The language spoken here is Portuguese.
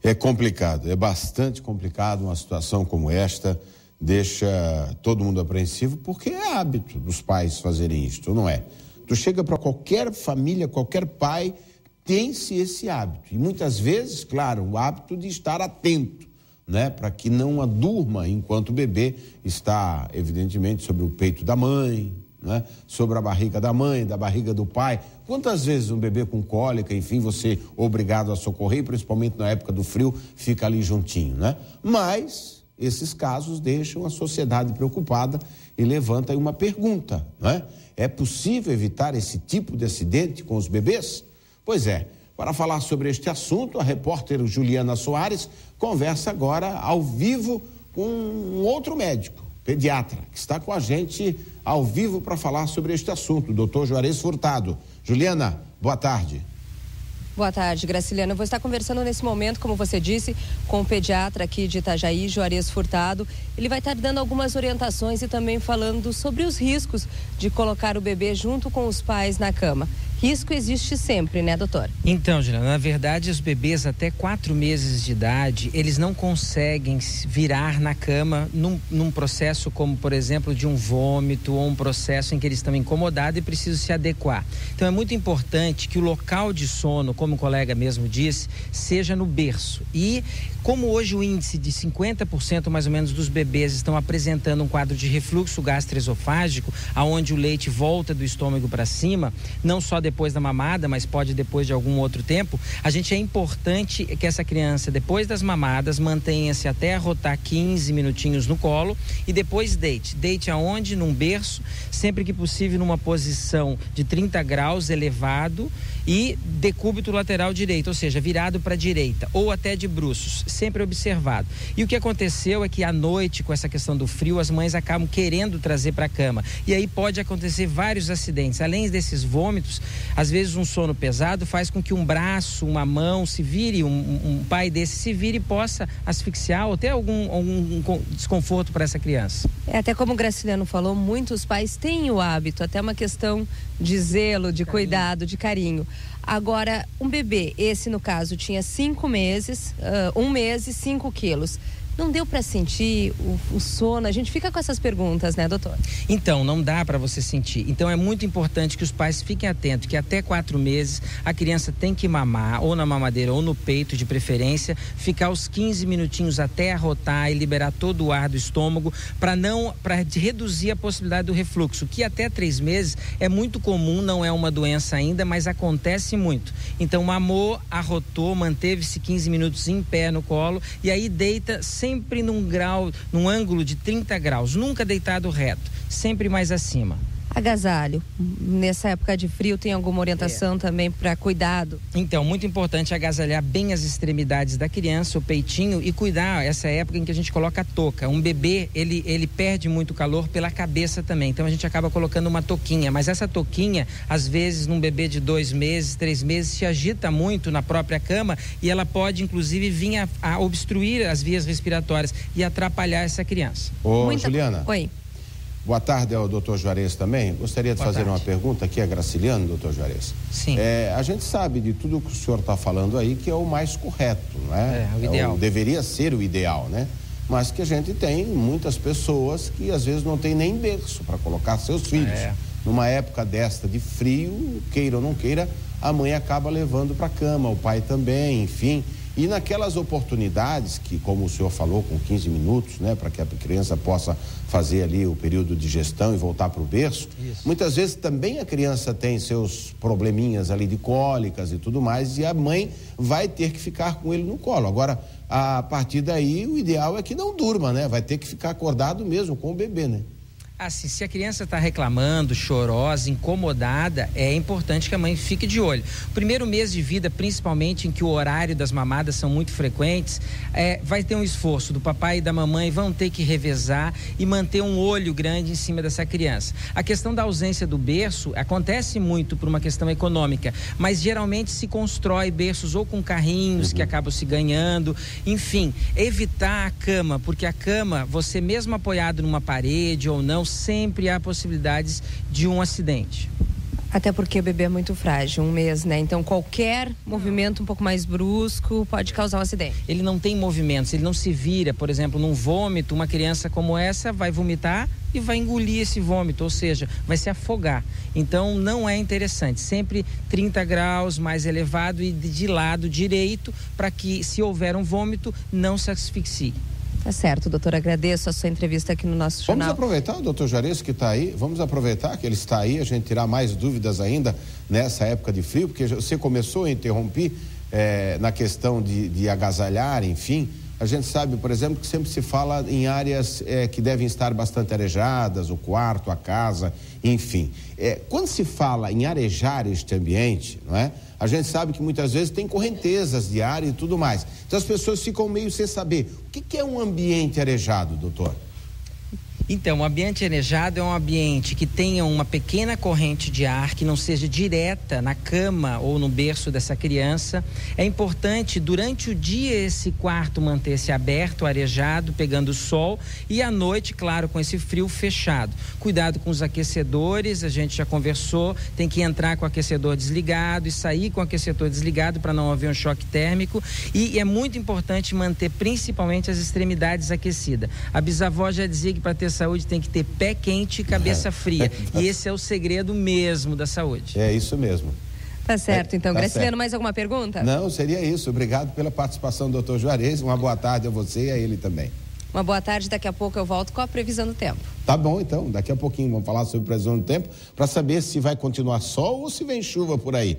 É complicado, é bastante complicado. Uma situação como esta deixa todo mundo apreensivo, porque é hábito dos pais fazerem isto, não é? Tu chega para qualquer família, qualquer pai, tem-se esse hábito. E muitas vezes, claro, o hábito de estar atento, né? Para que não durma enquanto o bebê está, evidentemente, sobre o peito da mãe, né? Sobre a barriga da mãe, da barriga do pai. Quantas vezes um bebê com cólica, enfim, você é obrigado a socorrer, principalmente na época do frio, fica ali juntinho, né? Mas esses casos deixam a sociedade preocupada e levanta aí uma pergunta, né? É possível evitar esse tipo de acidente com os bebês? Pois é, para falar sobre este assunto, a repórter Juliana Soares conversa agora ao vivo com um outro médico, pediatra, que está com a gente ao vivo para falar sobre este assunto, o doutor Juarez Furtado. Juliana, boa tarde. Boa tarde, Graciliano. Eu vou estar conversando nesse momento, como você disse, com o pediatra aqui de Itajaí, Juarez Furtado. Ele vai estar dando algumas orientações e também falando sobre os riscos de colocar o bebê junto com os pais na cama. Risco existe sempre, né, doutor? Então, Juliana, na verdade, os bebês até 4 meses de idade, eles não conseguem virar na cama num processo como, por exemplo, de um vômito ou um processo em que eles estão incomodados e precisam se adequar. Então, é muito importante que o local de sono, como o colega mesmo disse, seja no berço. E como hoje o índice de 50% mais ou menos dos bebês estão apresentando um quadro de refluxo gastroesofágico, aonde o leite volta do estômago para cima, não só depois da mamada, mas pode depois de algum outro tempo, a gente é importante que essa criança, depois das mamadas, mantenha-se até arrotar 15 minutinhos no colo e depois deite. Deite aonde? Num berço, sempre que possível numa posição de 30 graus elevado e decúbito lateral direito, ou seja, virado para a direita ou até de bruços, sempre observado. E o que aconteceu é que à noite, com essa questão do frio, as mães acabam querendo trazer para a cama e aí pode acontecer vários acidentes. Além desses vômitos, às vezes um sono pesado faz com que um braço, uma mão se vire, um pai desse se vire e possa asfixiar ou ter algum desconforto para essa criança. Até como o Graciliano falou, muitos pais têm o hábito, até uma questão de zelo, de cuidado, de carinho. Agora, um bebê, esse no caso tinha 5 meses, 1 mês e 5 quilos. Não deu para sentir o sono? A gente fica com essas perguntas, né, doutor? Então, não dá para você sentir. Então, é muito importante que os pais fiquem atentos, que até 4 meses a criança tem que mamar, ou na mamadeira ou no peito, de preferência, ficar os 15 minutinhos até arrotar e liberar todo o ar do estômago, para reduzir a possibilidade do refluxo, que até 3 meses é muito comum, não é uma doença ainda, mas acontece muito. Então, mamou, arrotou, manteve-se 15 minutos em pé no colo e aí deita sempre num ângulo de 30 graus, nunca deitado reto, sempre mais acima. Agasalho, nessa época de frio tem alguma orientação também para cuidado? Então, muito importante agasalhar bem as extremidades da criança, o peitinho, e cuidar essa época em que a gente coloca a touca. Um bebê, ele perde muito calor pela cabeça também, então a gente acaba colocando uma touquinha, mas essa touquinha, às vezes num bebê de 2 meses, 3 meses, se agita muito na própria cama e ela pode inclusive vir a obstruir as vias respiratórias e atrapalhar essa criança. Juliana. Oi. Boa tarde ao doutor Juarez também. Gostaria de fazer uma pergunta aqui a Graciliano, doutor Juarez. Sim. A gente sabe de tudo que o senhor está falando aí que é o mais correto, não é? É o ideal. Deveria ser o ideal, né? Mas que a gente tem muitas pessoas que às vezes não tem nem berço para colocar seus filhos. Numa época desta de frio, queira ou não queira, a mãe acaba levando para a cama, o pai também, enfim. E naquelas oportunidades que, como o senhor falou, com 15 minutos, né, para que a criança possa fazer ali o período de gestão e voltar para o berço, muitas vezes também a criança tem seus probleminhas ali de cólicas e tudo mais, e a mãe vai ter que ficar com ele no colo. Agora, a partir daí, o ideal é que não durma, né? Vai ter que ficar acordado mesmo com o bebê, né? Assim, se a criança está reclamando, chorosa, incomodada, é importante que a mãe fique de olho. O primeiro mês de vida, principalmente em que o horário das mamadas são muito frequentes, vai ter um esforço do papai e da mamãe, vão ter que revezar e manter um olho grande em cima dessa criança. A questão da ausência do berço acontece muito por uma questão econômica, mas geralmente se constrói berços ou com carrinhos que acabam se ganhando, enfim, evitar a cama, porque a cama, você mesmo apoiado numa parede ou não, sempre há possibilidades de um acidente. Até porque o bebê é muito frágil, 1 mês, né? Então qualquer movimento um pouco mais brusco pode causar um acidente. Ele não tem movimentos, ele não se vira. Por exemplo, num vômito, uma criança como essa vai vomitar e vai engolir esse vômito, ou seja, vai se afogar. Então não é interessante. Sempre 30 graus, mais elevado e de lado direito, para que, se houver um vômito, não se asfixie. Tá certo, doutor, agradeço a sua entrevista aqui no nosso jornal. Vamos aproveitar o doutor Juarez que está aí, vamos aproveitar que ele está aí, a gente tirar mais dúvidas ainda nessa época de frio, porque você começou a interromper na questão de agasalhar, enfim. A gente sabe, por exemplo, que sempre se fala em áreas que devem estar bastante arejadas, o quarto, a casa, enfim. Quando se fala em arejar este ambiente, não é? A gente sabe que muitas vezes tem correntezas de ar e tudo mais. Então as pessoas ficam meio sem saber. O que é um ambiente arejado, doutor? Então, o ambiente arejado é um ambiente que tenha uma pequena corrente de ar, que não seja direta na cama ou no berço dessa criança. É importante, durante o dia, esse quarto manter-se aberto, arejado, pegando sol, e à noite, claro, com esse frio, fechado. Cuidado com os aquecedores, a gente já conversou, tem que entrar com o aquecedor desligado e sair com o aquecedor desligado para não haver um choque térmico. E é muito importante manter principalmente as extremidades aquecidas. A bisavó já dizia que para ter saúde tem que ter pé quente e cabeça fria. E esse é o segredo mesmo da saúde. É isso mesmo. Tá certo, então. Tá Graciliano, certo. Mais alguma pergunta? Não, seria isso. Obrigado pela participação do doutor Juarez. Uma boa tarde a você e a ele também. Uma boa tarde. Daqui a pouco eu volto com a previsão do tempo. Tá bom, então. Daqui a pouquinho vamos falar sobre previsão do tempo para saber se vai continuar sol ou se vem chuva por aí.